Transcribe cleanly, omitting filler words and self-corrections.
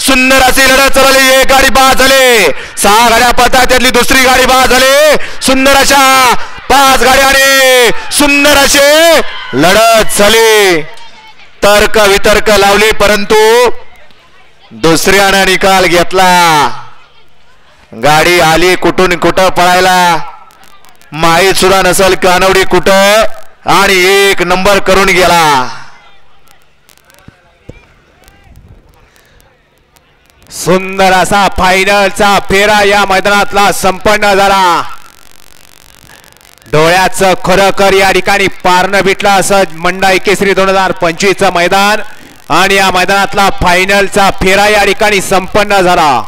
सुंदर अशी लढत चालली. एक गाडी बाद झाली. 6 गाड्या पळतात त्यातली दुसरी गाडी बाद झाली. सुंदर अशा 5 गाड्याने सुंदर अशी लढत झाली. तर्क वितर्क लावली परंतु दुसऱ्याने निकाल घेतला. गाडी आली कुठून कुठं पळायला माहीत सुद्धा नसल कानवडी कुठं आणि 1 नंबर करून गेला. सुंदर असा फायनलचा फेरा या मैदानातला संपन्न झाला. डोळ्याचं खरं या ठिकाणी पारणं भेटलं असं मंडई केसरी 2025 मैदान आणि या मैदानातला फायनलचा फेरा या ठिकाणी संपन्न झाला.